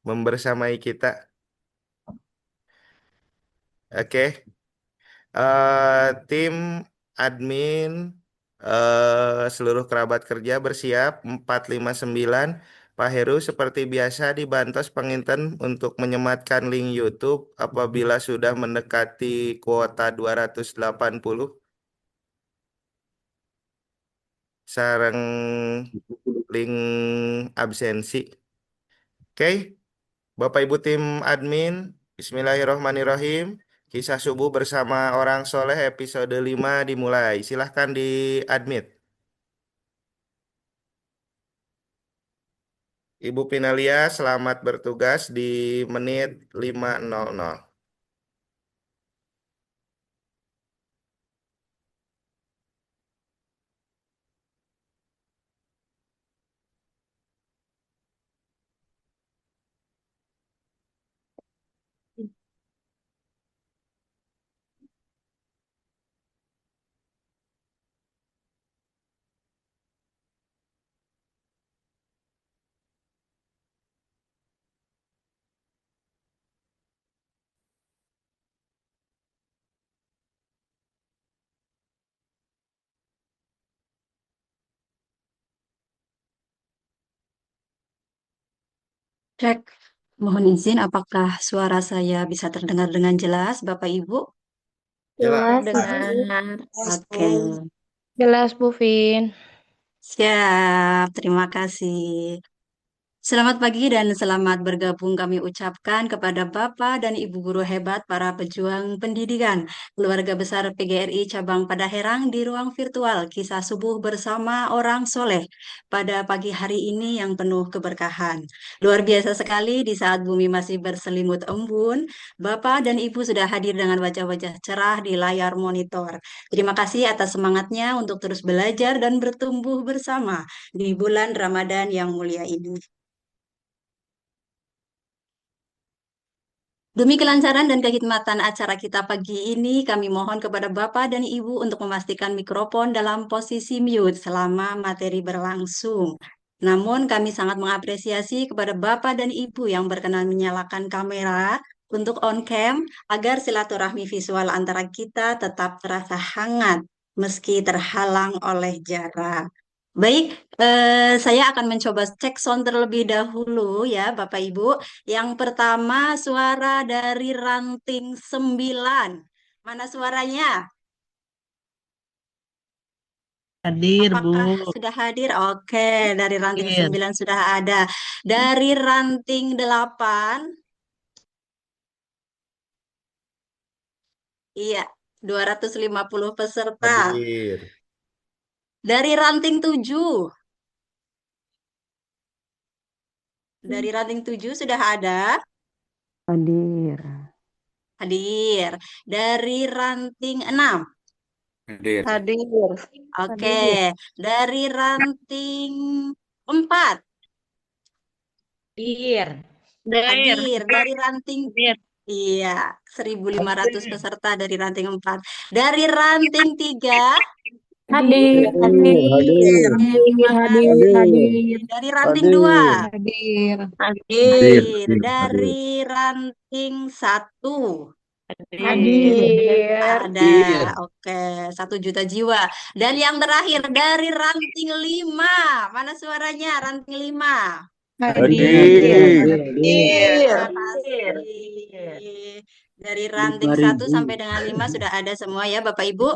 membersamai kita. Oke. Tim admin seluruh kerabat kerja bersiap 459. Pak Heru seperti biasa dibantos penginten untuk menyematkan link YouTube apabila sudah mendekati kuota 280 sareng link absensi. Oke, Bapak Ibu tim admin, Bismillahirrohmanirrohim. Kisah subuh bersama orang soleh episode 5 dimulai. Silahkan di admit. Ibu Pinalia, selamat bertugas di menit 5:00. Cek, mohon izin apakah suara saya bisa terdengar dengan jelas, Bapak Ibu? Jelas. Jelas, Terdengar. Oke, jelas Bu Vin. siap. Terima kasih. Selamat pagi dan selamat bergabung kami ucapkan kepada Bapak dan Ibu guru hebat para pejuang pendidikan, keluarga besar PGRI Cabang Padaherang di ruang virtual Kisah Subuh bersama Orang Soleh pada pagi hari ini yang penuh keberkahan. Luar biasa sekali di saat bumi masih berselimut embun, Bapak dan Ibu sudah hadir dengan wajah-wajah cerah di layar monitor. Terima kasih atas semangatnya untuk terus belajar dan bertumbuh bersama di bulan Ramadan yang mulia ini. Demi kelancaran dan kekhidmatan acara kita pagi ini, kami mohon kepada Bapak dan Ibu untuk memastikan mikrofon dalam posisi mute selama materi berlangsung. Namun kami sangat mengapresiasi kepada Bapak dan Ibu yang berkenan menyalakan kamera untuk on cam agar silaturahmi visual antara kita tetap terasa hangat meski terhalang oleh jarak. Baik, saya akan mencoba cek sound terlebih dahulu ya, Bapak Ibu. Yang pertama suara dari ranting 9. Mana suaranya? Hadir, Bu. Apakah sudah hadir? Oke, dari ranting Hadir. 9 sudah ada. Dari ranting 8, iya, 250 peserta. Hadir. Dari ranting 7, dari ranting 7 sudah ada. Hadir. Hadir. Dari ranting 6. Hadir. Hadir. Oke, Hadir. dari ranting 4. Hadir. Hadir dari ranting, Hadir. iya, 1.500 peserta dari ranting 4. Dari ranting 3, Hadir. Hadir, Hadir. hadir, terima Hadir. kasih. hadir, Hadir. Dari ranting 2, hadir, Hadir. Hadir. hadir. Hadir. Hadir. Dari ranting 1, Hadir. ada. Hadir. Oke, 1 juta jiwa. Dan yang terakhir dari ranting 5, mana suaranya? Ranting 5. Hadir. hadir, Hadir. hadir. Terima Hadir. kasih. Dari ranting Lima 1 ribu. sampai dengan 5 sudah ada semua ya Bapak Ibu.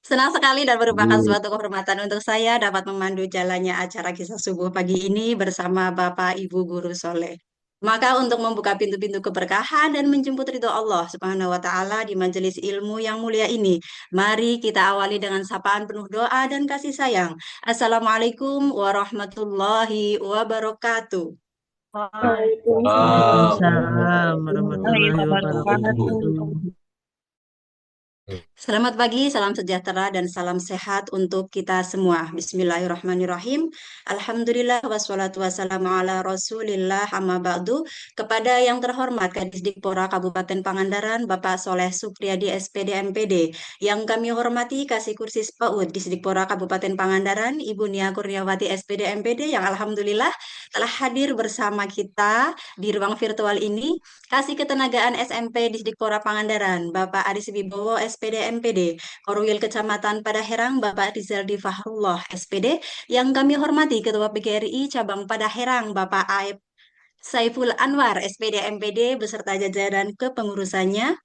Senang sekali dan merupakan Hadir. suatu kehormatan untuk saya dapat memandu jalannya acara kisah subuh pagi ini bersama Bapak Ibu Guru Soleh. Maka untuk membuka pintu-pintu keberkahan dan menjemput ridho Allah Subhanahu wa taala di majelis ilmu yang mulia ini, mari kita awali dengan sapaan penuh doa dan kasih sayang. Assalamualaikum warahmatullahi wabarakatuh. Waalaikumsalam Waalaikumsalam warahmatullahi warahmatullahi wabarakatuh. wabarakatuh. Selamat pagi, salam sejahtera dan salam sehat untuk kita semua. Bismillahirrahmanirrahim. Alhamdulillah wassalatu wassalamu ala Rasulillah amma ba'du. Kepada yang terhormat Kadisdikpora Kabupaten Pangandaran, Bapak Soleh Supriyadi SPD MPD. Yang kami hormati Kasih Kursi PAUD Disdikpora Kabupaten Pangandaran, Ibu Nia Kurniawati SPD MPD yang alhamdulillah telah hadir bersama kita di ruang virtual ini. Kasih Ketenagaan SMP Disdikpora Pangandaran, Bapak Aris Wibowo SPD MPD, Korwil Kecamatan Padaherang, Bapak Rizaldi Fahrullah SPD, yang kami hormati Ketua PGRI Cabang Padaherang, Bapak Aib Saiful Anwar SPD MPD beserta jajaran kepengurusannya,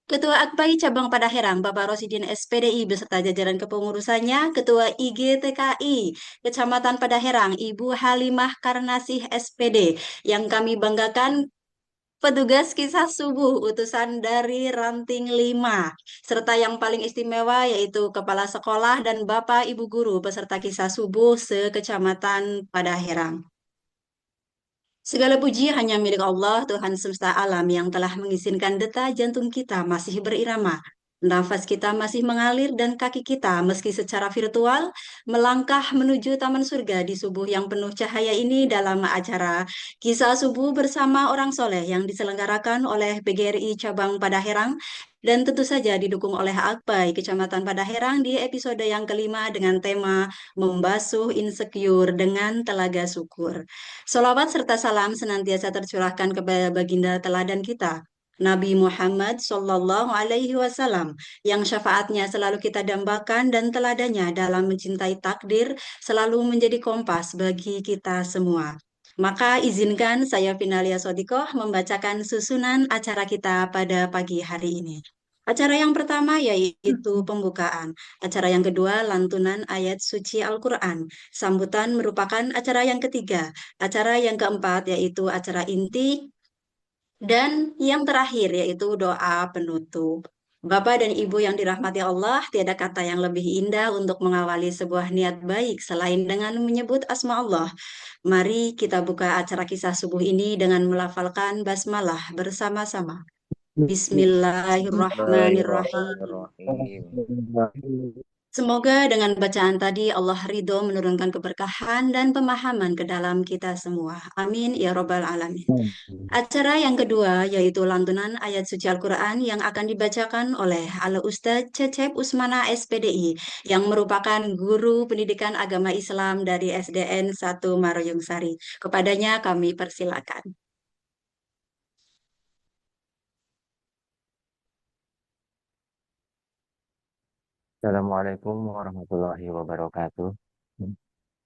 Ketua Akpai Cabang Padaherang, Bapak Rosidin SPDI beserta jajaran kepengurusannya, Ketua IGTKI Kecamatan Padaherang, Ibu Halimah Karnasih SPD, yang kami banggakan petugas kisah subuh utusan dari Ranting 5, serta yang paling istimewa yaitu Kepala Sekolah dan Bapak Ibu Guru beserta kisah subuh se-Kecamatan Padaherang. Segala puji hanya milik Allah, Tuhan semesta alam yang telah mengizinkan detak jantung kita masih berirama. Nafas kita masih mengalir dan kaki kita meski secara virtual melangkah menuju taman surga di subuh yang penuh cahaya ini dalam acara Kisah Subuh bersama Orang Soleh yang diselenggarakan oleh PGRI Cabang Padaherang dan tentu saja didukung oleh Akpai Kecamatan Padaherang di episode yang kelima dengan tema Membasuh Insecure dengan Telaga Syukur. Salawat serta salam senantiasa tercurahkan kepada baginda teladan kita, Nabi Muhammad Sallallahu Alaihi Wasallam, yang syafaatnya selalu kita dambakan dan teladannya dalam mencintai takdir selalu menjadi kompas bagi kita semua. Maka izinkan saya Finalia Sodikoh membacakan susunan acara kita pada pagi hari ini. Acara yang pertama yaitu pembukaan. Acara yang kedua lantunan ayat suci Al-Quran. Sambutan merupakan acara yang ketiga. Acara yang keempat yaitu acara inti. Dan yang terakhir yaitu doa penutup. Bapak dan Ibu yang dirahmati Allah, tiada kata yang lebih indah untuk mengawali sebuah niat baik selain dengan menyebut asma Allah. Mari kita buka acara kisah subuh ini dengan melafalkan basmalah bersama-sama. Bismillahirrahmanirrahim. Bismillahirrahmanirrahim. Semoga dengan bacaan tadi Allah ridho menurunkan keberkahan dan pemahaman ke dalam kita semua. Amin ya robbal alamin. Acara yang kedua yaitu lantunan ayat suci Al-Quran yang akan dibacakan oleh Ala Ustadz Cecep Usmana SPDI yang merupakan guru pendidikan agama Islam dari SDN 1 Maroyung Sari. Kepadanya kami persilakan. Assalamualaikum warahmatullahi wabarakatuh.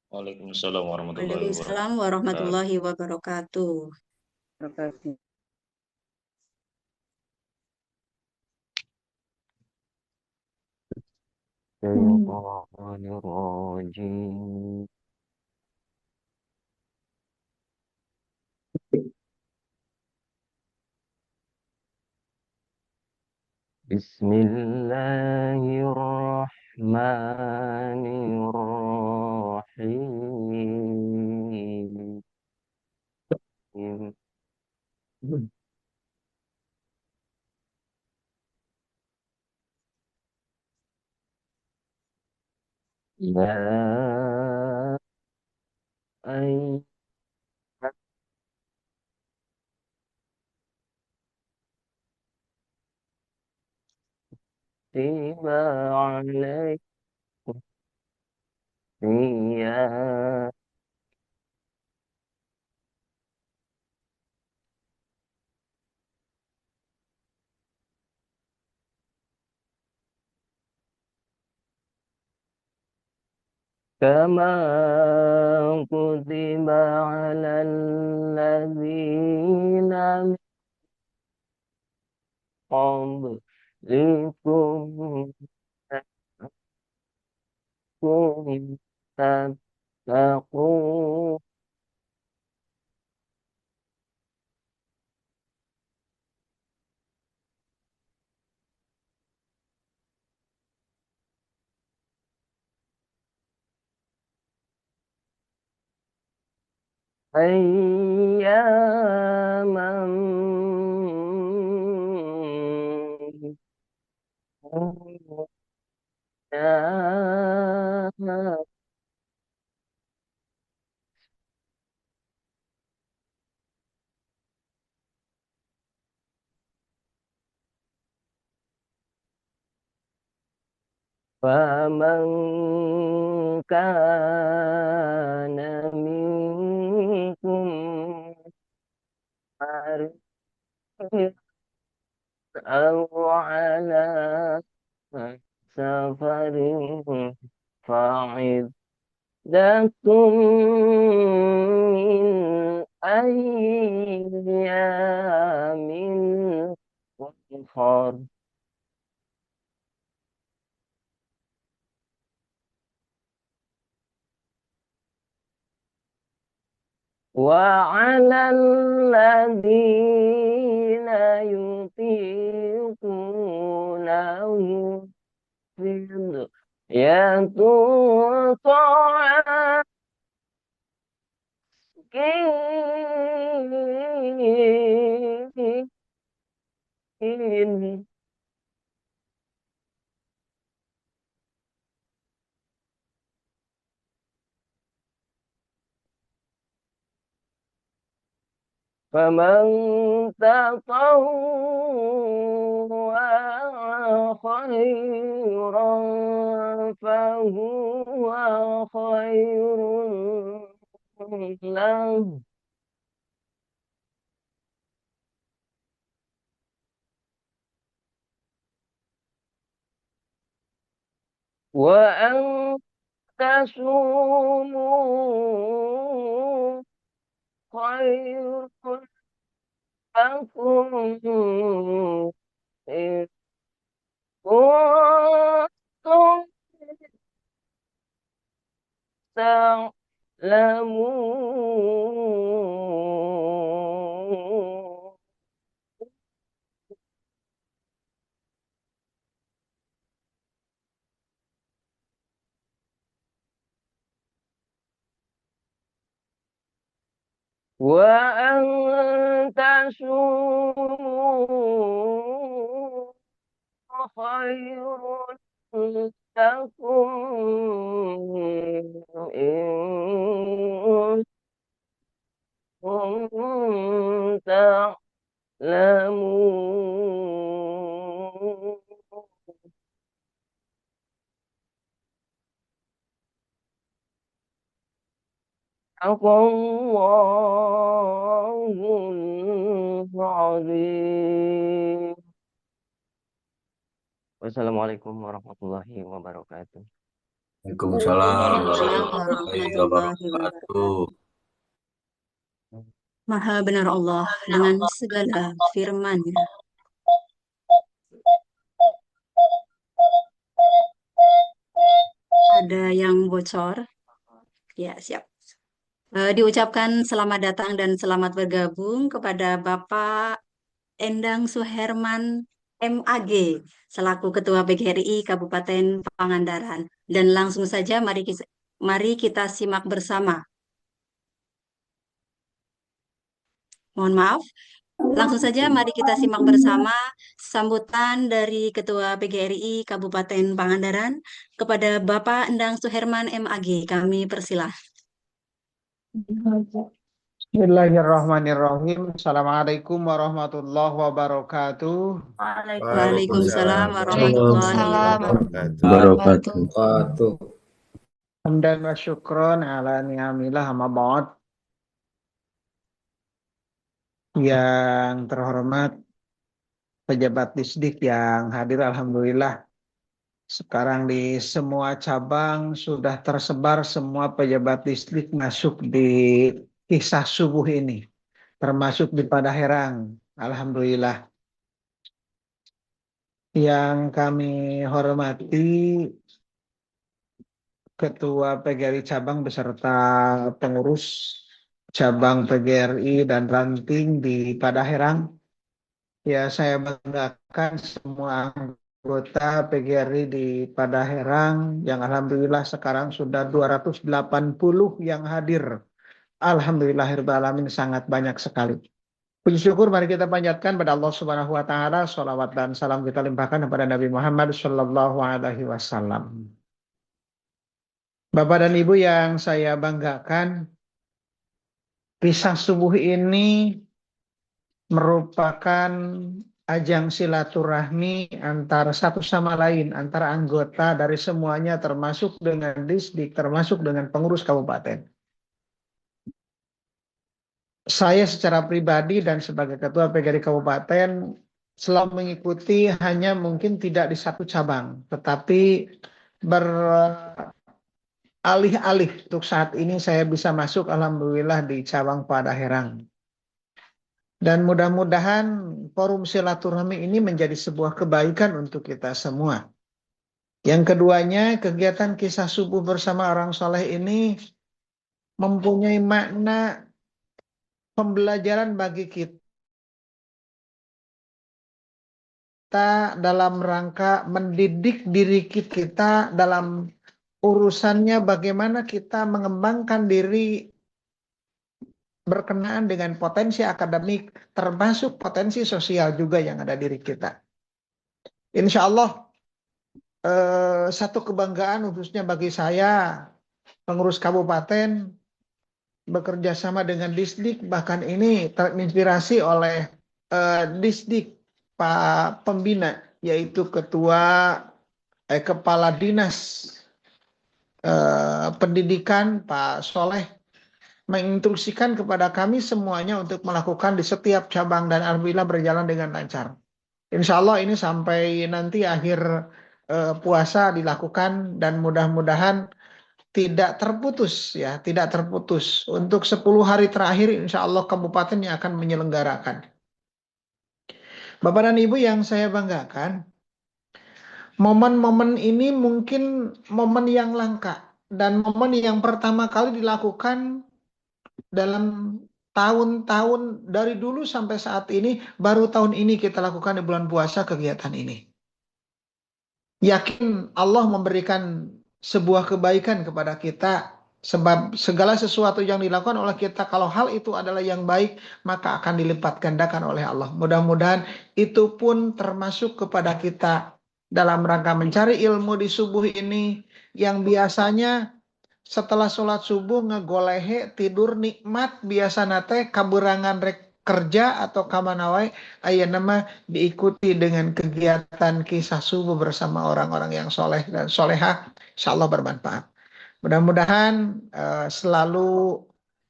Waalaikumsalam warahmatullahi Waalaikumsalam wabarakatuh. warahmatullahi wabarakatuh. Syaitanirrajim. Bismillahirrahmanirrahim. Ya ayyuhal kutiba alaikum siyam kama kutiba alal ladzina min qablikum la'allakum tattaqun. Ayyaman فمن كان منكم مريضا أو على سفر فعدة من أيام أخر وعلى الذين يطيقونه فدية طعام مسكين فمن تطوع خيرا فهو خير له وأن تصوموا خير لكم إن كنتم تعلمون وأن تصوموا خير لكم إن كنتم تعلمون صدق الله العظيم. Wassalamualaikum warahmatullahi wabarakatuh. Waalaikumsalam Waalaikumsalam warahmatullahi warahmatullahi wabarakatuh. wabarakatuh. Maha benar Allah dengan segala firman-Nya. Ada yang bocor? Ya, siap. Diucapkan selamat datang dan selamat bergabung kepada Bapak Endang Suherman MAG selaku Ketua PGRI Kabupaten Pangandaran. Dan langsung saja mari kita simak bersama. Mohon maaf. Langsung saja mari kita simak bersama sambutan dari Ketua PGRI Kabupaten Pangandaran kepada Bapak Endang Suherman MAG. Kami persilahkan. Bismillahirrahmanirrahim. Assalamualaikum warahmatullahi wabarakatuh. Waalaikumsalam warahmatullahi wabarakatuh. Hamdan wa syukron ala ni'amillah amma ba'd. Yang terhormat pejabat Disdik yang hadir, alhamdulillah. Sekarang di semua cabang sudah tersebar, semua pejabat Disdik masuk di kisah subuh ini, termasuk di Padaherang, alhamdulillah. Yang kami hormati Ketua PGRI Cabang beserta pengurus cabang PGRI dan ranting di Padaherang. Ya, saya banggakan semua anggota PGRI di Padaherang yang alhamdulillah sekarang sudah 280 yang hadir. Alhamdulillahirrahmanirrahim, sangat banyak sekali. Puji syukur mari kita panjatkan pada Allah Subhanahu wa taala, sholawat dan salam kita limpahkan kepada Nabi Muhammad sallallahu alaihi wasallam. Bapak dan Ibu yang saya banggakan, kisah subuh ini merupakan ajang silaturahmi antara satu sama lain, antara anggota dari semuanya, termasuk dengan Disdik, termasuk dengan pengurus kabupaten. Saya secara pribadi dan sebagai ketua PGRI Kabupaten selalu mengikuti, hanya mungkin tidak di satu cabang, tetapi beralih-alih. Untuk saat ini saya bisa masuk alhamdulillah di cabang Padaherang. Dan mudah-mudahan forum silaturahmi ini menjadi sebuah kebaikan untuk kita semua. Yang keduanya, kegiatan kisah subuh bersama orang soleh ini mempunyai makna pembelajaran bagi kita dalam rangka mendidik diri kita dalam urusannya bagaimana kita mengembangkan diri berkenaan dengan potensi akademik, termasuk potensi sosial juga yang ada diri kita. Insya Allah satu kebanggaan khususnya bagi saya, pengurus kabupaten, bekerja sama dengan Disdik, bahkan ini terinspirasi oleh Disdik, Pak Pembina, yaitu Kepala Dinas Pendidikan, Pak Soleh, menginstruksikan kepada kami semuanya untuk melakukan di setiap cabang dan alhamdulillah berjalan dengan lancar. Insya Allah ini sampai nanti akhir puasa dilakukan dan mudah-mudahan tidak terputus ya, tidak terputus. Untuk 10 hari terakhir insya Allah kabupaten yang akan menyelenggarakan. Bapak dan Ibu yang saya banggakan, momen-momen ini mungkin momen yang langka dan momen yang pertama kali dilakukan dalam tahun-tahun dari dulu sampai saat ini, baru tahun ini kita lakukan di bulan puasa kegiatan ini. Yakin Allah memberikan sebuah kebaikan kepada kita, sebab segala sesuatu yang dilakukan oleh kita, kalau hal itu adalah yang baik, maka akan dilipat gandakan oleh Allah. Mudah-mudahan itu pun termasuk kepada kita dalam rangka mencari ilmu di subuh ini, yang biasanya setelah sholat subuh ngegolehe tidur nikmat, biasa nate kaberangan rek kerja atau kamanawai, aya nama diikuti dengan kegiatan kisah subuh bersama orang-orang yang soleh dan solehah, insya Allah bermanfaat. Mudah-mudahan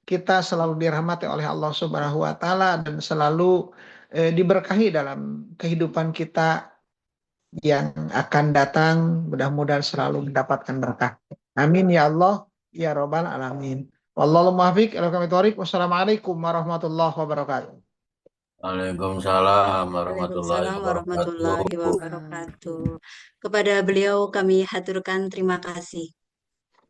kita selalu dirahmati oleh Allah Subhanahu wa Ta'ala dan selalu diberkahi dalam kehidupan kita yang akan datang. Mudah-mudahan selalu mendapatkan berkah. Amin ya Allah ya Rabbal Alamin. Wallahu muwaffiq ila aqwamit thoriq. Wassalamualaikum warahmatullahi wabarakatuh. Waalaikumsalam warahmatullahi Waalaikumsalam wabarakatuh. warahmatullahi wabarakatuh. Kepada beliau kami haturkan terima kasih.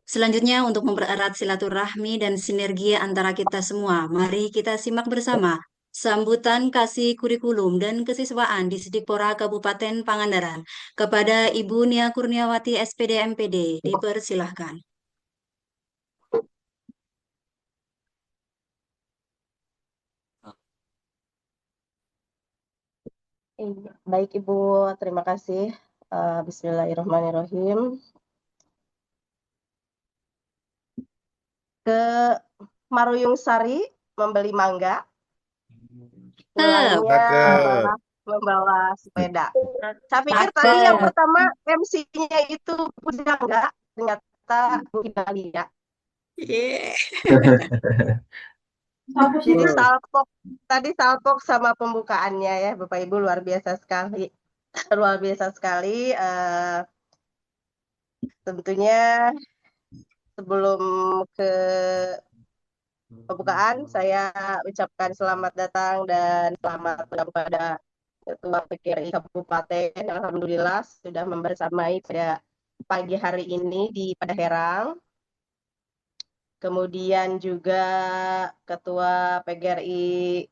Selanjutnya untuk mempererat silaturahmi dan sinergi antara kita semua, mari kita simak bersama sambutan kasih kurikulum dan kesiswaan di Sidikpora Kabupaten Pangandaran kepada Ibu Nia Kurniawati SPD MPD. Dipersilahkan. Baik Ibu, terima kasih. Bismillahirrahmanirrahim. Ke Maruyung Sari membeli mangga, pulangnya malah membawa sepeda. Saya pikir tadi yang pertama MC-nya itu udah enggak, ternyata Italia. Jadi salpok sama pembukaannya ya Bapak Ibu, luar biasa sekali. Luar biasa sekali. Tentunya sebelum ke pembukaan saya ucapkan selamat datang dan selamat kepada Ketua PGRI Kabupaten. Alhamdulillah sudah membersamai pada pagi hari ini di Padaherang. Kemudian juga Ketua PGRI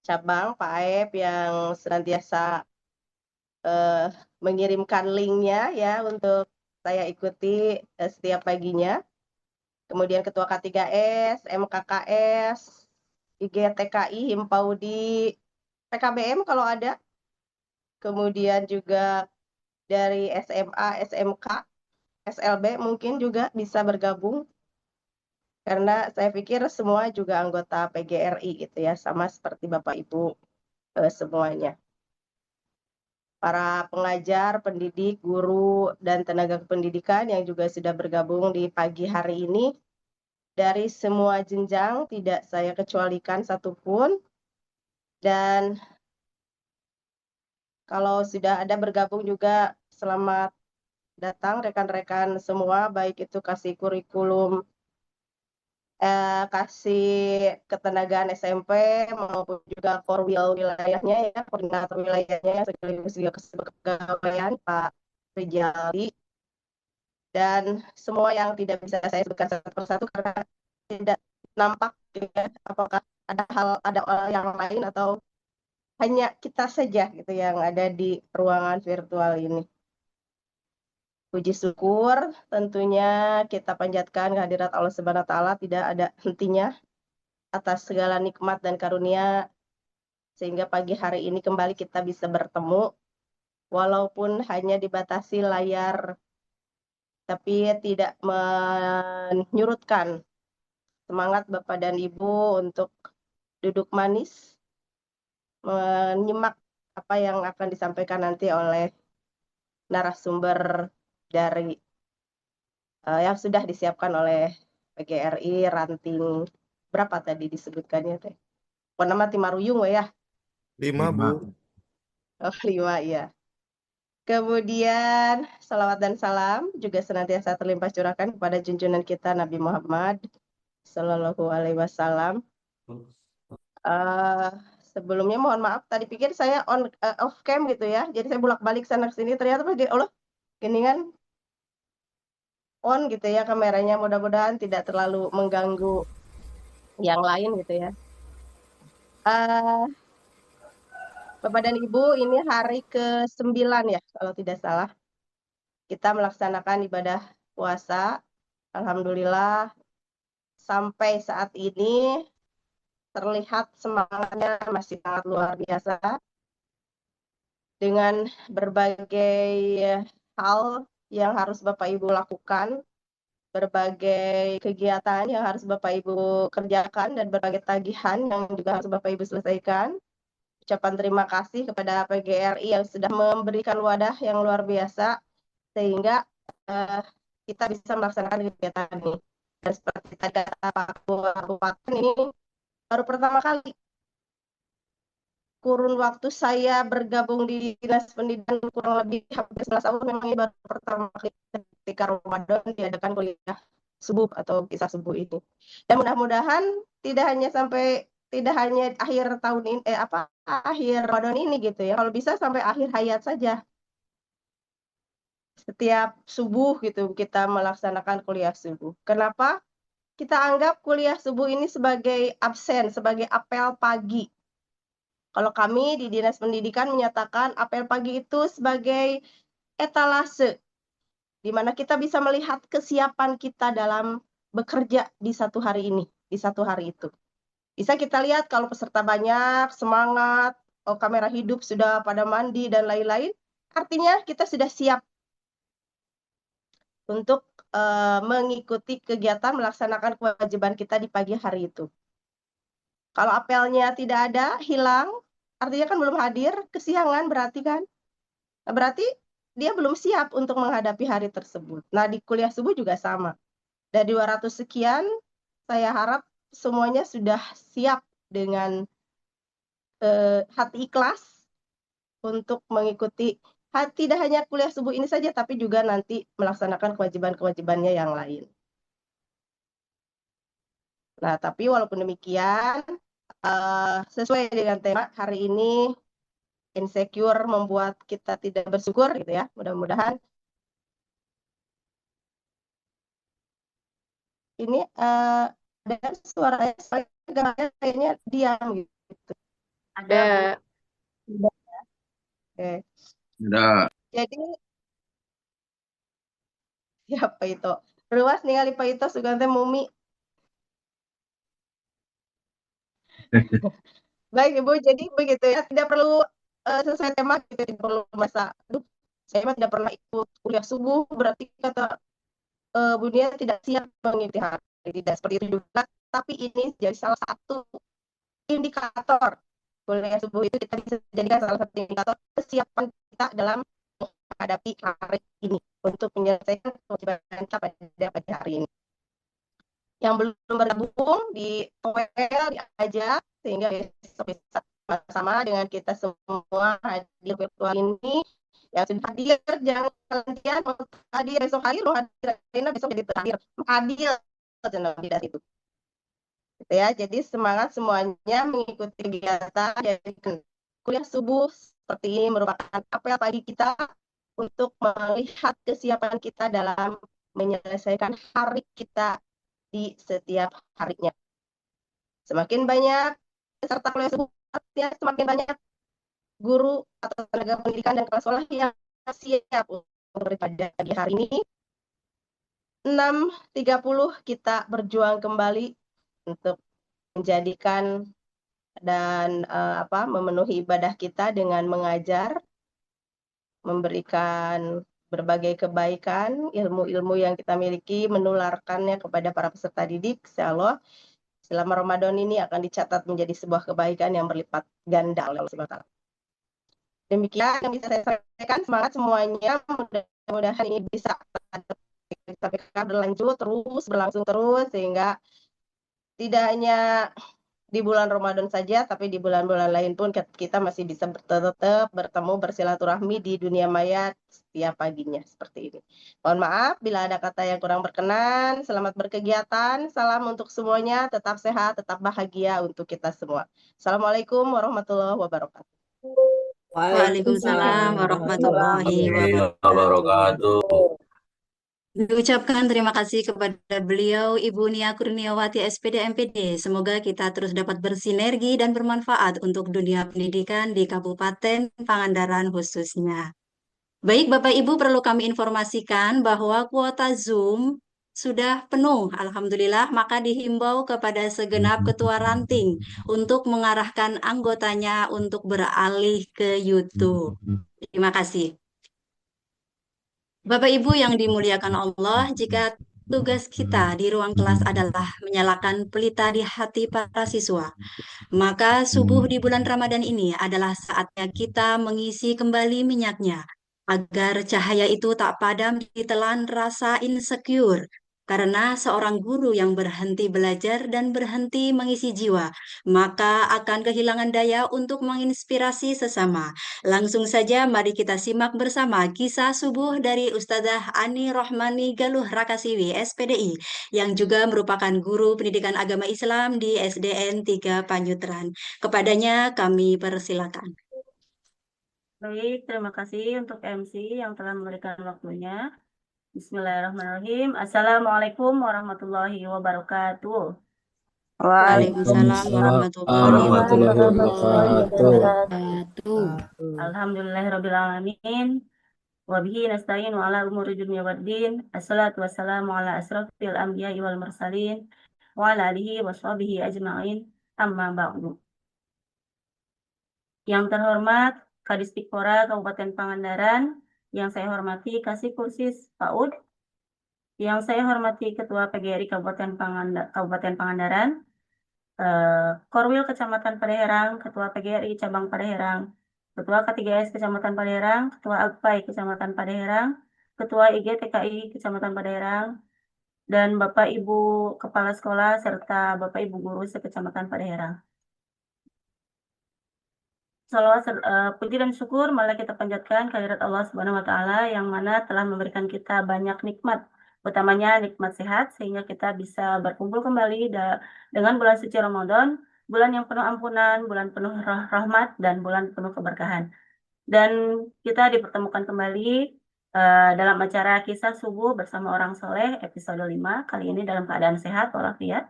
Cabang Pak Aep yang senantiasa mengirimkan linknya ya untuk saya ikuti setiap paginya. Kemudian Ketua K3S, MKKS, IGTKI, Himpaudi, PKBM kalau ada. Kemudian juga dari SMA, SMK, SLB mungkin juga bisa bergabung. Karena saya pikir semua juga anggota PGRI gitu ya, sama seperti Bapak Ibu semuanya. para pengajar, pendidik, guru, dan tenaga kependidikan yang juga sudah bergabung di pagi hari ini. Dari semua jenjang, tidak saya kecualikan satupun. Dan kalau sudah ada bergabung juga, selamat datang rekan-rekan semua, baik itu kasih kurikulum, kasih ketenagaan SMP maupun juga korwil wilayahnya ya, koordinator wilayahnya sekaligus juga kepegawaian Pak Rijali, dan semua yang tidak bisa saya sebutkan satu persatu karena tidak nampak gitu ya, apakah ada orang yang lain atau hanya kita saja gitu yang ada di ruangan virtual ini. Puji syukur tentunya kita panjatkan kehadirat Allah Subhanahu wa taala tidak ada hentinya atas segala nikmat dan karunia sehingga pagi hari ini kembali kita bisa bertemu walaupun hanya dibatasi layar tapi tidak menyurutkan semangat Bapak dan Ibu untuk duduk manis menyimak apa yang akan disampaikan nanti oleh narasumber dari yang sudah disiapkan oleh PGRI ranting berapa tadi disebutkannya teh? Nama Timaruyung ya? 5, Bu. Oh, 5 ya. Kemudian salawat dan salam juga senantiasa terlimpah curahkan kepada junjungan kita Nabi Muhammad Sallallahu Alaihi Wasallam. Sebelumnya mohon maaf tadi pikir saya off cam gitu ya, jadi saya bolak-balik sana sini ternyata Allah geningan on gitu ya kameranya, mudah-mudahan tidak terlalu mengganggu yang lain gitu ya. Bapak dan Ibu, ini hari ke-9 ya kalau tidak salah kita melaksanakan ibadah puasa. Alhamdulillah sampai saat ini terlihat semangatnya masih sangat luar biasa dengan berbagai hal yang harus Bapak Ibu lakukan, berbagai kegiatan yang harus Bapak Ibu kerjakan, dan berbagai tagihan yang juga harus Bapak Ibu selesaikan. Ucapan terima kasih kepada PGRI yang sudah memberikan wadah yang luar biasa sehingga kita bisa melaksanakan kegiatan ini. Dan seperti tadi kata Pak Bupati ini baru pertama kali kurun waktu saya bergabung di Dinas Pendidikan kurang lebih hampir 11 tahun, memang ini baru pertama kali ketika Ramadan diadakan kuliah subuh atau kisah subuh ini. Dan mudah-mudahan tidak hanya akhir tahun ini akhir Ramadan ini gitu ya. Kalau bisa sampai akhir hayat saja. Setiap subuh gitu kita melaksanakan kuliah subuh. Kenapa? Kita anggap kuliah subuh ini sebagai absen, sebagai apel pagi. Kalau kami di Dinas Pendidikan menyatakan apel pagi itu sebagai etalase, di mana kita bisa melihat kesiapan kita dalam bekerja di satu hari ini, di satu hari itu. Bisa kita lihat kalau peserta banyak, semangat, kamera hidup sudah pada mandi, dan lain-lain, artinya kita sudah siap untuk mengikuti kegiatan melaksanakan kewajiban kita di pagi hari itu. Kalau apelnya tidak ada, hilang, artinya kan belum hadir, kesiangan berarti kan? Berarti dia belum siap untuk menghadapi hari tersebut. Nah, di kuliah subuh juga sama. Dari 200 sekian, saya harap semuanya sudah siap dengan hati ikhlas untuk mengikuti tidak hanya kuliah subuh ini saja, tapi juga nanti melaksanakan kewajiban-kewajibannya yang lain. Nah, tapi walaupun demikian, sesuai dengan tema hari ini, insecure membuat kita tidak bersyukur gitu ya. Mudah-mudahan ini ada suara kayaknya diam gitu. Ada. Oke. Ada. Jadi siapa itu? Ruas ningali Pak itu sugante mumi. Baik Ibu, jadi begitu ya, tidak perlu sesuai tema gitu, tidak perlu masa, aduh saya mah tidak pernah ikut kuliah subuh, berarti kata Bunia tidak siap mengikuti hari, tidak seperti itu juga, tapi ini jadi salah satu indikator kuliah subuh itu kita bisa jadikan salah satu indikator kesiapan kita dalam menghadapi hari ini untuk menyelesaikan kewajiban kita pada pagi hari ini. Yang belum bergabung di diajak sehingga besok bisa bersama dengan kita semua hadir virtual ini. Yang sudah hadir jangan kalian hadir besok hadir, hadir Rina besok jadi hadir hadir itu. Gitu ya, jadi semangat semuanya mengikuti kegiatan dari kuliah subuh seperti ini merupakan apel pagi kita untuk melihat kesiapan kita dalam menyelesaikan hari kita di setiap harinya. Semakin banyak peserta kuliah subuh, artinya semakin banyak guru atau tenaga pendidikan dan kepala sekolah yang siap untuk pada pagi hari ini. 6.30 kita berjuang kembali untuk menjadikan dan memenuhi ibadah kita dengan mengajar, memberikan berbagai kebaikan, ilmu-ilmu yang kita miliki, menularkannya kepada para peserta didik. Insya Allah, selama Ramadan ini akan dicatat menjadi sebuah kebaikan yang berlipat ganda oleh Allah SWT. Demikian yang bisa saya sampaikan, semangat semuanya, mudah-mudahan ini bisa berlanjut terus, berlangsung terus, sehingga tidak hanya di bulan Ramadan saja, tapi di bulan-bulan lain pun kita masih bisa tetap bertemu bersilaturahmi di dunia maya setiap paginya seperti ini. Mohon maaf bila ada kata yang kurang berkenan. Selamat berkegiatan. Salam untuk semuanya. Tetap sehat, tetap bahagia untuk kita semua. Assalamualaikum warahmatullahi wabarakatuh. Waalaikumsalam warahmatullahi wabarakatuh. Diucapkan terima kasih kepada beliau Ibu Nia Kurniawati SPD MPD. Semoga kita terus dapat bersinergi dan bermanfaat untuk dunia pendidikan di Kabupaten Pangandaran khususnya. Baik Bapak Ibu, perlu kami informasikan bahwa kuota Zoom sudah penuh. Alhamdulillah, maka dihimbau kepada segenap ketua ranting untuk mengarahkan anggotanya untuk beralih ke YouTube. Terima kasih. Bapak Ibu yang dimuliakan Allah, jika tugas kita di ruang kelas adalah menyalakan pelita di hati para siswa, maka subuh di bulan Ramadan ini adalah saatnya kita mengisi kembali minyaknya, agar cahaya itu tak padam ditelan rasa insecure. Karena seorang guru yang berhenti belajar dan berhenti mengisi jiwa, maka akan kehilangan daya untuk menginspirasi sesama. Langsung saja mari kita simak bersama kisah subuh dari Ustazah Ani Rohmani Galuh Rakasiwi SPDI yang juga merupakan guru pendidikan agama Islam di SDN 3 Panyutran. Kepadanya kami persilakan. Baik, terima kasih untuk MC yang telah memberikan waktunya. Bismillahirrahmanirrahim. Assalamualaikum warahmatullahi wabarakatuh. Waalaikumsalam warahmatullahi wabarakatuh. Alhamdulillahirrabbilalamin. Wabihi nasta'in wa ala umuri dunya waddin. Assalatu wassalamu ala asrafil anbiya'i wal mursalin wa ala alihi wa sahbihi ajma'in. Amma ba'du. Yang terhormat Kadistikpora Kabupaten Pangandaran, yang saya hormati Kasih Kursis PAUD, yang saya hormati Ketua PGRI Kabupaten Pangandaran, Korwil Kecamatan Padaherang, Ketua PGRI Cabang Padaherang, Ketua K3S Kecamatan Padaherang, Ketua AGPAI Kecamatan Padaherang, Ketua IGTKI Kecamatan Padaherang, dan Bapak Ibu Kepala Sekolah serta Bapak Ibu Guru se-Kecamatan Padaherang. Salawat, puji dan syukur malah kita panjatkan kehadirat Allah Subhanahu wa Ta'ala yang mana telah memberikan kita banyak nikmat, utamanya nikmat sehat, sehingga kita bisa berkumpul kembali dengan bulan suci Ramadan, bulan yang penuh ampunan, bulan penuh rahmat, dan bulan penuh keberkahan. Dan kita dipertemukan kembali dalam acara kisah subuh bersama orang soleh episode 5, kali ini dalam keadaan sehat walafiat.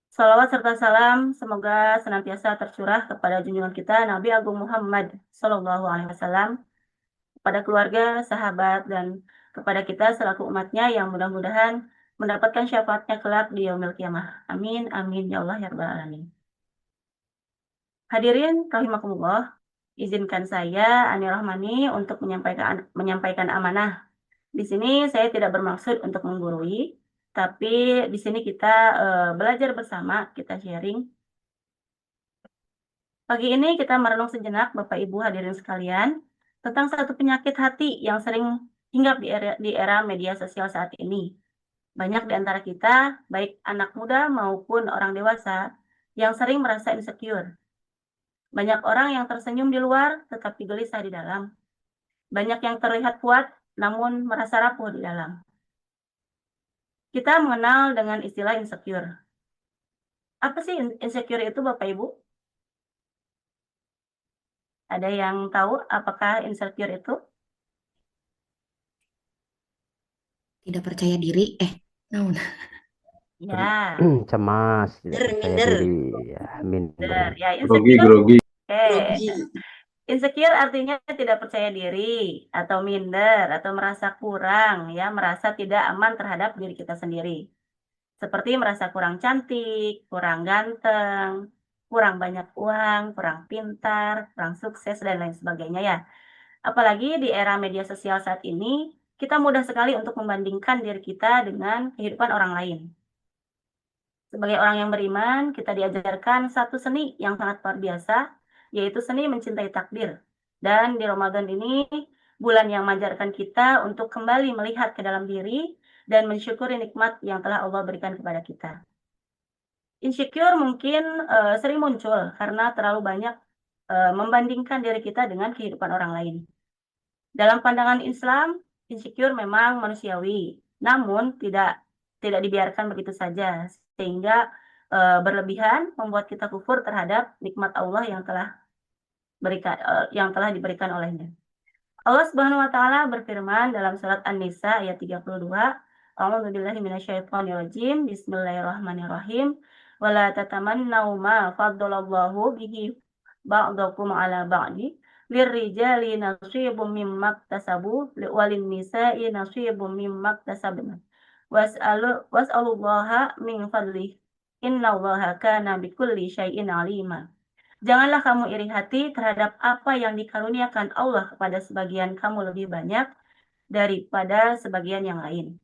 Salawat serta salam semoga senantiasa tercurah kepada junjungan kita Nabi Agung Muhammad Sallallahu Alaihi Wasallam, kepada keluarga, sahabat, dan kepada kita selaku umatnya yang mudah-mudahan mendapatkan syafaatnya kelak di yaumil qiyamah. Amin, amin, ya Allah, ya Rabbal Alamin. Hadirin rahimakumullah, izinkan saya Ani Rohmani untuk menyampaikan amanah. Di sini saya tidak bermaksud untuk menggurui, tapi di sini kita belajar bersama, kita sharing. Pagi ini kita merenung sejenak, Bapak Ibu hadirin sekalian, tentang satu penyakit hati yang sering hinggap di era media sosial saat ini. Banyak di antara kita, baik anak muda maupun orang dewasa, yang sering merasa insecure. Banyak orang yang tersenyum di luar, tetapi gelisah di dalam. Banyak yang terlihat kuat, namun merasa rapuh di dalam. Kita mengenal dengan istilah insecure. Apa sih insecure itu, Bapak Ibu? Ada yang tahu apakah insecure itu? Tidak percaya diri. Naon? Ya, Cemas, tidak percaya Minder. diri, ya, minder. ya Grogi, insecure. grogi. Oke. Grogi. Insecure artinya tidak percaya diri atau minder atau merasa kurang, ya, merasa tidak aman terhadap diri kita sendiri. Seperti merasa kurang cantik, kurang ganteng, kurang banyak uang, kurang pintar, kurang sukses, dan lain sebagainya ya. Apalagi di era media sosial saat ini, kita mudah sekali untuk membandingkan diri kita dengan kehidupan orang lain. Sebagai orang yang beriman, kita diajarkan satu seni yang sangat luar biasa, yaitu seni mencintai takdir. Dan di Ramadan ini, bulan yang mengajarkan kita untuk kembali melihat ke dalam diri dan mensyukuri nikmat yang telah Allah berikan kepada kita. Insecure mungkin sering muncul karena terlalu banyak membandingkan diri kita dengan kehidupan orang lain. Dalam pandangan Islam, insecure memang manusiawi, namun tidak dibiarkan begitu saja, sehingga berlebihan membuat kita kufur terhadap nikmat Allah yang telah diberikan olehnya. Allah Subhanahu wa taala berfirman dalam surat An-Nisa ayat 32, A'udzubillahi minasyaitonirrajim. Bismillahirrahmanirrahim. Wala tatamannaw ma faddalallahu bihi ba'dakum 'ala ba'di. Lirrijali nasibum mimma iktasabu walin nisa'i nasibum mimma iktasabna. Was'alullaha min fadlih. Innallaha kana bikulli syai'in 'alima. Janganlah kamu iri hati terhadap apa yang dikaruniakan Allah kepada sebagian kamu lebih banyak daripada sebagian yang lain.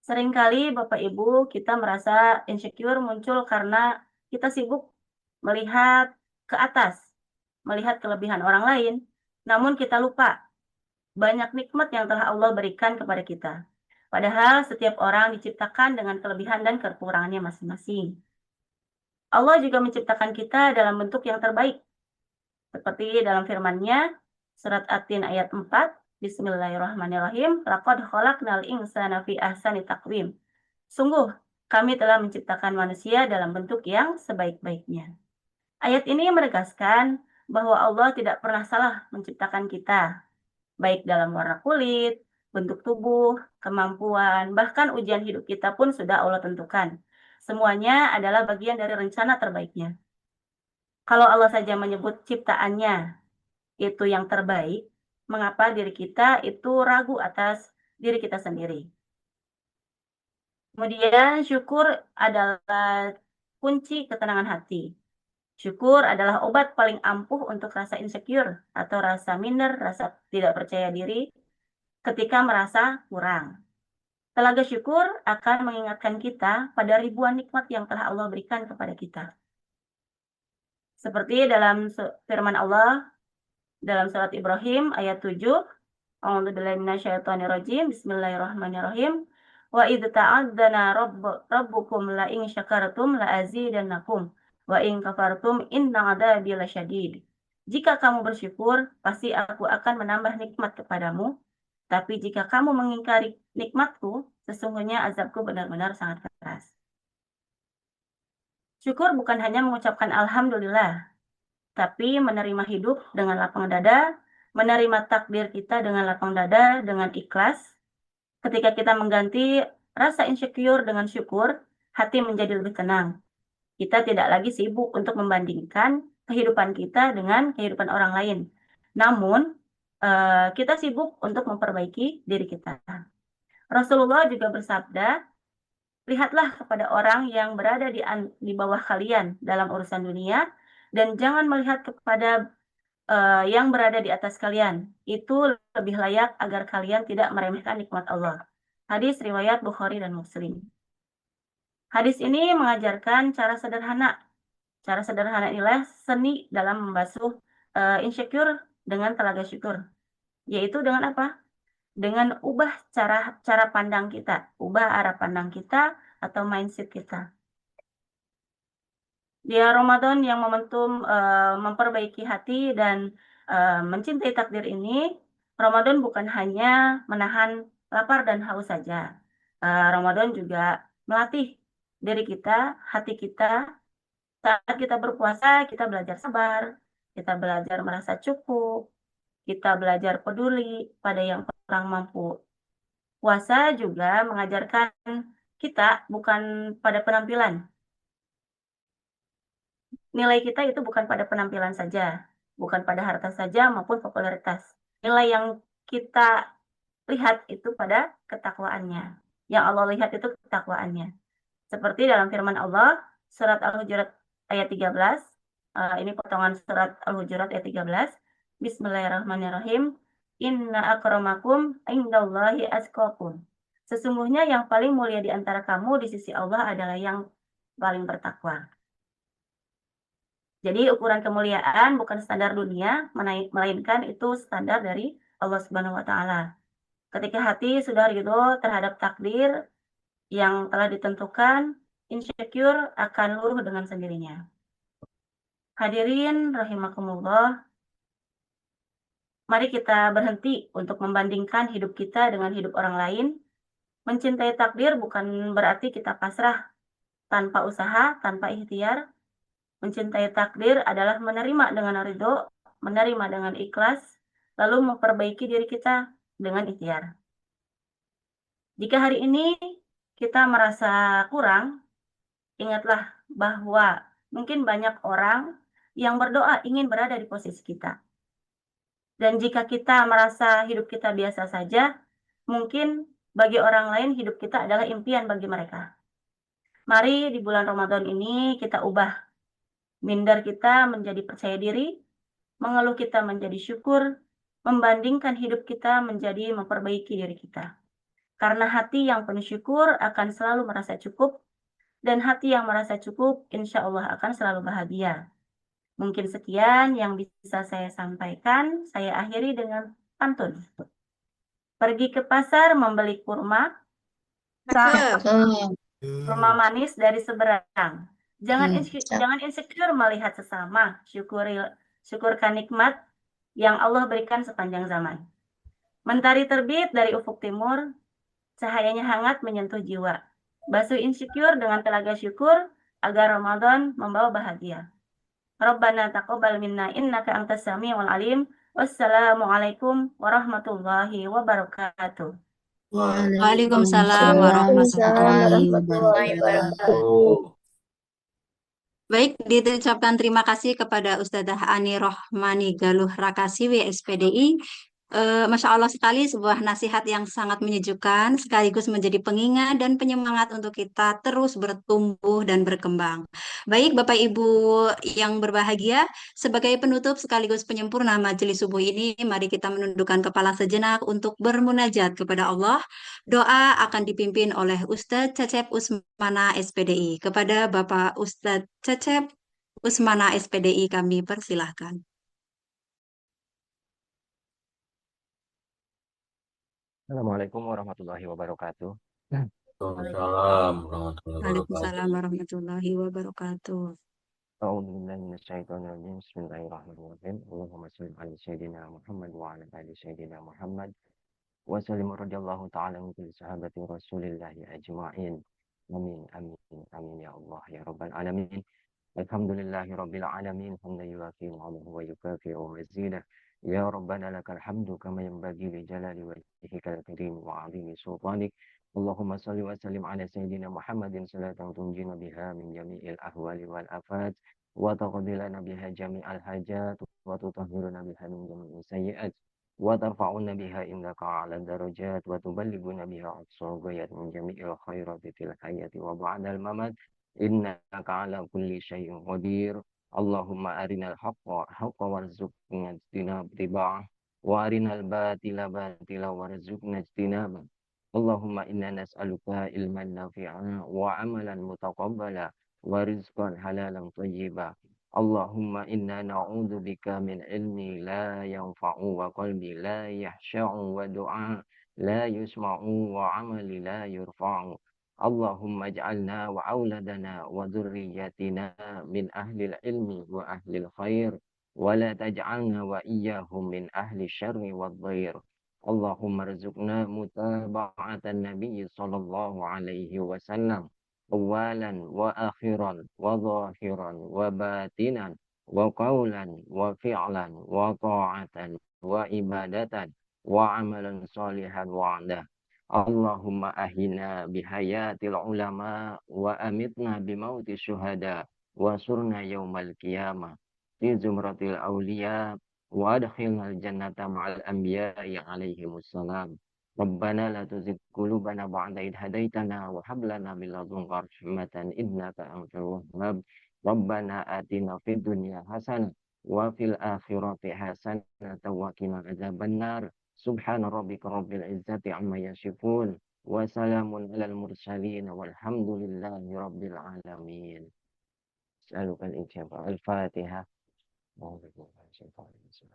Seringkali Bapak Ibu kita merasa insecure muncul karena kita sibuk melihat ke atas, melihat kelebihan orang lain, namun kita lupa banyak nikmat yang telah Allah berikan kepada kita. Padahal setiap orang diciptakan dengan kelebihan dan kekurangannya masing-masing. Allah juga menciptakan kita dalam bentuk yang terbaik. Seperti dalam firman-Nya, surat At-Tin ayat 4, Bismillahirrahmanirrahim, Laqad khalaqnal insana fi ahsani taqwim. Sungguh, kami telah menciptakan manusia dalam bentuk yang sebaik-baiknya. Ayat ini menegaskan bahwa Allah tidak pernah salah menciptakan kita, baik dalam warna kulit, bentuk tubuh, kemampuan, bahkan ujian hidup kita pun sudah Allah tentukan. Semuanya adalah bagian dari rencana terbaiknya. Kalau Allah saja menyebut ciptaannya itu yang terbaik, mengapa diri kita itu ragu atas diri kita sendiri? Kemudian syukur adalah kunci ketenangan hati. Syukur adalah obat paling ampuh untuk rasa insecure atau rasa minder, rasa tidak percaya diri ketika merasa kurang. Telaga syukur akan mengingatkan kita pada ribuan nikmat yang telah Allah berikan kepada kita. Seperti dalam firman Allah dalam surat Ibrahim ayat 7, A'udzubillahi minasyaitonirrajim. Bismillahirrahmanirrahim. Wa idz ta'adzana rabbukum la in syakartum la azidannakum wa in kafartum inna 'adzabi lasyadid. Jika kamu bersyukur, pasti aku akan menambah nikmat kepadamu. Tapi jika kamu mengingkari nikmatku, sesungguhnya azabku benar-benar sangat keras. Syukur bukan hanya mengucapkan alhamdulillah, tapi menerima hidup dengan lapang dada, menerima takdir kita dengan lapang dada, dengan ikhlas. Ketika kita mengganti rasa insecure dengan syukur, hati menjadi lebih tenang. Kita tidak lagi sibuk untuk membandingkan kehidupan kita dengan kehidupan orang lain. Namun, kita sibuk untuk memperbaiki diri kita. Rasulullah juga bersabda, lihatlah kepada orang yang berada di bawah kalian dalam urusan dunia, dan jangan melihat kepada yang berada di atas kalian. Itu lebih layak agar kalian tidak meremehkan nikmat Allah. Hadis riwayat Bukhari dan Muslim. Hadis ini mengajarkan cara sederhana Cara sederhana inilah seni dalam membasuh insecure dengan telaga syukur. Yaitu dengan apa? Dengan ubah cara pandang kita, ubah arah pandang kita atau mindset kita. Di Ramadan yang momentum memperbaiki hati dan mencintai takdir ini, Ramadan bukan hanya menahan lapar dan haus saja. Ramadan juga melatih diri kita, hati kita. Saat kita berpuasa, kita belajar sabar, kita belajar merasa cukup, kita belajar peduli pada yang kurang mampu. Puasa juga mengajarkan kita bukan pada penampilan. Nilai kita itu bukan pada penampilan saja, bukan pada harta saja maupun popularitas. Nilai yang kita lihat itu pada ketakwaannya. Yang Allah lihat itu ketakwaannya. Seperti dalam firman Allah, surat Al-Hujurat ayat 13, ini potongan surat Al-Hujurat ayat 13, Bismillahirrahmanirrahim, Inna akramakum indallahi atqakum. Sesungguhnya yang paling mulia di antara kamu di sisi Allah adalah yang paling bertakwa. Jadi ukuran kemuliaan bukan standar dunia, melainkan itu standar dari Allah Subhanahu wa Ta'ala. Ketika hati sudah ridho terhadap takdir yang telah ditentukan, insecure akan luruh dengan sendirinya. Hadirin rahimakumullah, mari kita berhenti untuk membandingkan hidup kita dengan hidup orang lain. Mencintai takdir bukan berarti kita pasrah tanpa usaha, tanpa ikhtiar. Mencintai takdir adalah menerima dengan ridho, menerima dengan ikhlas, lalu memperbaiki diri kita dengan ikhtiar. Jika hari ini kita merasa kurang, ingatlah bahwa mungkin banyak orang yang berdoa ingin berada di posisi kita. Dan jika kita merasa hidup kita biasa saja, mungkin bagi orang lain hidup kita adalah impian bagi mereka. Mari di bulan Ramadan ini kita ubah minder kita menjadi percaya diri, mengeluh kita menjadi syukur, membandingkan hidup kita menjadi memperbaiki diri kita. Karena hati yang penuh syukur akan selalu merasa cukup, dan hati yang merasa cukup insya Allah akan selalu bahagia. Mungkin sekian yang bisa saya sampaikan, saya akhiri dengan pantun. Pergi ke pasar membeli kurma, kurma manis dari seberang. Jangan insecure melihat sesama, syukurkan nikmat yang Allah berikan sepanjang zaman. Mentari terbit dari ufuk timur, cahayanya hangat menyentuh jiwa. Basuh insecure dengan telaga syukur agar Ramadan membawa bahagia. Rabbana taqabbal minna innaka antas samiul alim. Wassalamualaikum warahmatullahi wabarakatuh. Waalaikumsalam warahmatullahi wabarakatuh. Baik, diucapkan terima kasih kepada Ustadzah Ani Rohmani Galuh Rakasiwi, SPDI. Masya Allah sekali, sebuah nasihat yang sangat menyejukkan, sekaligus menjadi pengingat dan penyemangat untuk kita terus bertumbuh dan berkembang. Baik, Bapak Ibu yang berbahagia, sebagai penutup sekaligus penyempurna majelis subuh ini, mari kita menundukkan kepala sejenak untuk bermunajat kepada Allah. Doa akan dipimpin oleh Ustadz Cecep Usmana, SPDI. Kepada Bapak Ustadz Cecep Usmana, SPDI, kami persilahkan. Assalamualaikum warahmatullahi wabarakatuh. Waalaikumsalam warahmatullahi wabarakatuh. Waalaikumsalam warahmatullahi wabarakatuh. A'udzu billahi minasyaitonir rajim. Bismillahirrahmanirrahim. Allahumma shalli ala sayyidina Muhammad wa ala ali sayyidina Muhammad. Wa sallim radhiyallahu ta'ala min kulli sahabati Rasulillahi ajma'in. Amin amin amin ya Allah ya rabbal alamin. Alhamdulillahi rabbil alamin. Hamdan yuwafi ni'amahu wa yukafi'u mazidah. Ya Rabbana lakal hamdu kama yanbaghi li jalali wajhikal karim wa 'azimi sultanik. Allahumma salli wa sallim ala sayyidina Muhammadin salatan tunjina biha min jami'il ahwali wal afat wa taqdi lana biha jami'al hajat wa tutahhiruna biha min jami'is sayyi'at wa tarfa'una biha indaka 'ala darajat wa tuballighuna biha aqsal ghayat min jami'il khairati fil hayati wa ba'dal mamat innaka 'ala kulli syai'in qadir. Allahumma arinal haqqa warzuqna ijtinabah wa arinal batila warzuqna ijtinabah. Allahumma inna nas'aluka ilman nafi'a wa amalan mutaqabbala ورزقا حلالا طيبا. اللهم إنا نعوذ بك من علم لا ينفع وقلب لا يخشع ودعاء لا يسمع وعمل لا يرفع. اللهم اجعلنا وأولادنا وذريتنا من أهل العلم وأهل الخير، ولا تجعلنا وإياهم من أهل الشر والضير. اللهم ارزقنا متابعة النبي صلى الله عليه وسلم أولا وآخرا وظاهرا وباطنا وقولا وفعلا وطاعة وعبادة وعملا صالحا وعدا. اللهم أهنا بحياة العلماء وأمتنا بموت الشهداء وانصرنا يوم القيامة في زمرة الأولياء وأدخلنا الجنة مع الأنبياء عليهم السلام. ربنا لا تزغ قلوبنا بعد إذ هديتنا وهب لنا من لدنك رحمة إنك أنت الوهاب. ربنا آتنا في الدنيا حسنة وفي الآخرة حسنة وقنا عذاب النار. سبحان ربك رب العزة عما يصفون وسلام على المرسلين والحمد لله رب العالمين. أسألك الإجابة. الفاتحة. أعوذ بالله من الشيطان الرجيم.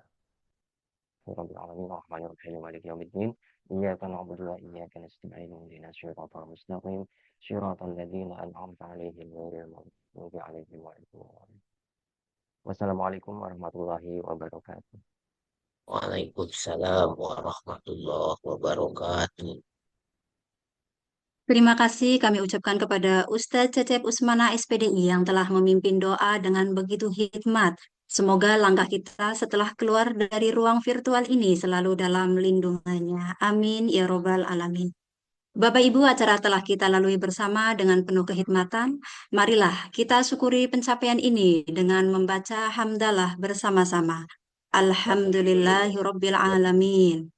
رب العالمين الرحمن الرحيم مالك يوم الدين إياك نعبد وإياك نستعين اهدنا الصراط المستقيم صراط الذين أنعمت عليهم غير المغضوب عليهم ولا الضالين. والسلام عليكم ورحمة الله وبركاته. Waalaikumsalam warahmatullahi wabarakatuh. Terima kasih kami ucapkan kepada Ustadz Cecep Usmana SPDI yang telah memimpin doa dengan begitu hikmat. Semoga langkah kita setelah keluar dari ruang virtual ini selalu dalam lindungannya. Amin ya robbal alamin. Bapak Ibu, acara telah kita lalui bersama dengan penuh kehikmatan. Marilah kita syukuri pencapaian ini dengan membaca hamdalah bersama-sama. Alhamdulillahirabbil alamin.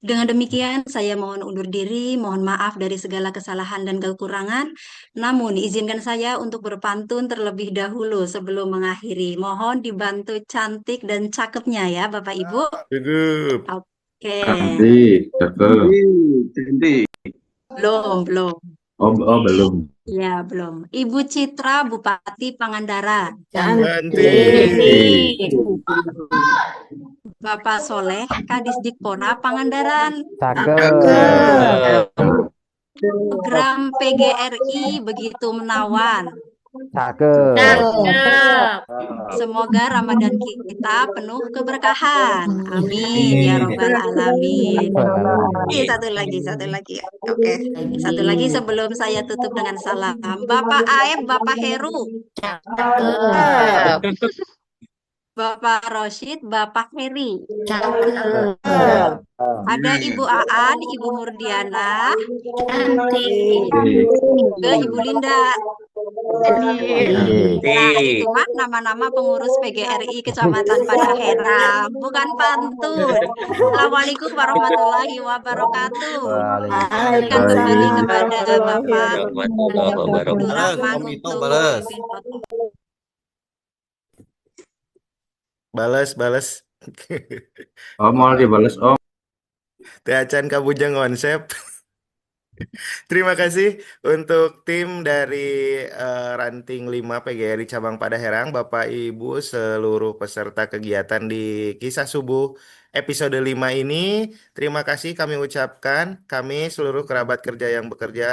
Dengan demikian, saya mohon undur diri, mohon maaf dari segala kesalahan dan kekurangan. Namun, izinkan saya untuk berpantun terlebih dahulu sebelum mengakhiri. Mohon dibantu cantik dan cakepnya ya, Bapak Ibu. Cukup. Oke, Cantik, cakep. belum. Oh, belum. Ya, belum. Ibu Citra, Bupati Pangandaran. Cantik. Bapak Soleh, Kadis Dikpora Pangandaran. Cakep. Program PGRI begitu menawan. Semoga Ramadan kita penuh keberkahan. Amin ya robbal alamin. Satu lagi. Oke. Satu lagi sebelum saya tutup dengan salam. Bapak Aep, Bapak Heru, Bapak Roshid, Bapak Heri. Ada Ibu Aan, Ibu Murdiana, ke Ibu Linda. Nah, itu mah nama-nama pengurus PGRI Kecamatan Padaherang, bukan pantun. Assalamualaikum warahmatullahi wabarakatuh. Berikan kembali kepada Bapak Abdurrahman untuk memimpin khotbah. Balas. Oh, mau dibales, Om. Teh acan kabujang konsep. Terima kasih untuk tim dari Ranting 5 PGRI Cabang Padaherang, Bapak Ibu seluruh peserta kegiatan di Kisah Subuh episode 5 ini. Terima kasih kami ucapkan, kami seluruh kerabat kerja yang bekerja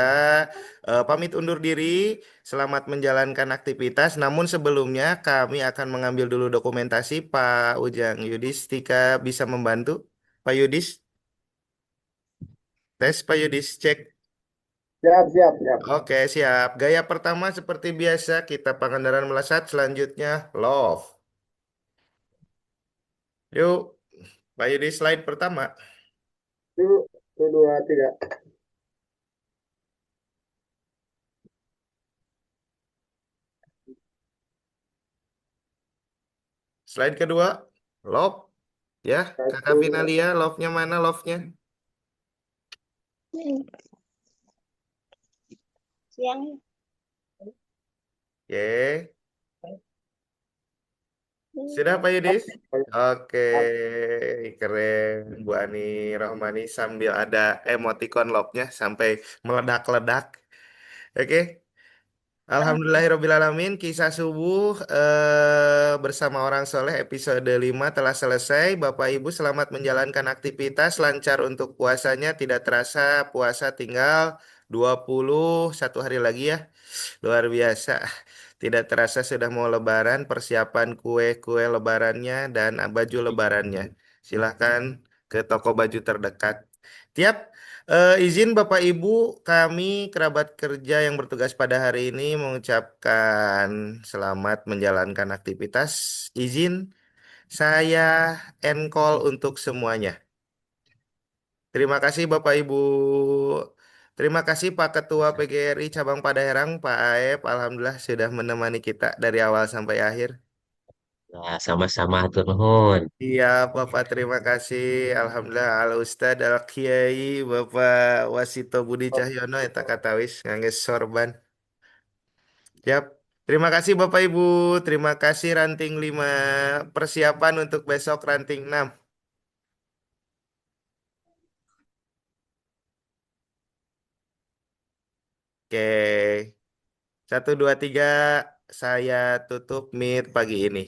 pamit undur diri. Selamat menjalankan aktivitas. Namun sebelumnya kami akan mengambil dulu dokumentasi. Pak Ujang Yudhistika bisa membantu? Pak Yudis? Tes Pak Yudis, cek. Siap. Oke, siap. Gaya pertama seperti biasa, kita Pangandaran melesat. Selanjutnya, love. Yuk, Pak Yudi, slide pertama. Yuk, 1, 2, 3. Slide kedua, love. Ya, Kakak Finalia, love-nya mana love-nya? Siang. Oke. Sudah Pak Yudis? Oke, keren. Bu Ani Rohmani sambil ada emoticon love-nya sampai meledak-ledak. Oke. Alhamdulillahirrabbilalamin, kisah subuh bersama orang soleh episode 5 telah selesai. Bapak Ibu selamat menjalankan aktivitas, lancar untuk puasanya. Tidak terasa puasa tinggal 21 hari lagi ya. Luar biasa. Tidak terasa sudah mau lebaran, persiapan kue-kue lebarannya dan baju lebarannya. Silahkan ke toko baju terdekat. Tiap izin Bapak Ibu, kami kerabat kerja yang bertugas pada hari ini mengucapkan selamat menjalankan aktivitas. Izin saya end call untuk semuanya. Terima kasih Bapak Ibu. Terima kasih Pak Ketua PGRI Cabang Padaherang, Pak Aep. Alhamdulillah sudah menemani kita dari awal sampai akhir. Nah, sama-sama hatur nuhun. Iya, Bapak terima kasih. Alhamdulillah Al Ustad Al Kiai Bapak Wasito Budi Cahyono eta katawis ngangge sorban. Siap. Terima kasih Bapak Ibu. Terima kasih ranting 5. Persiapan untuk besok ranting 6. Oke. 1, 2, 3. Saya tutup meet pagi ini.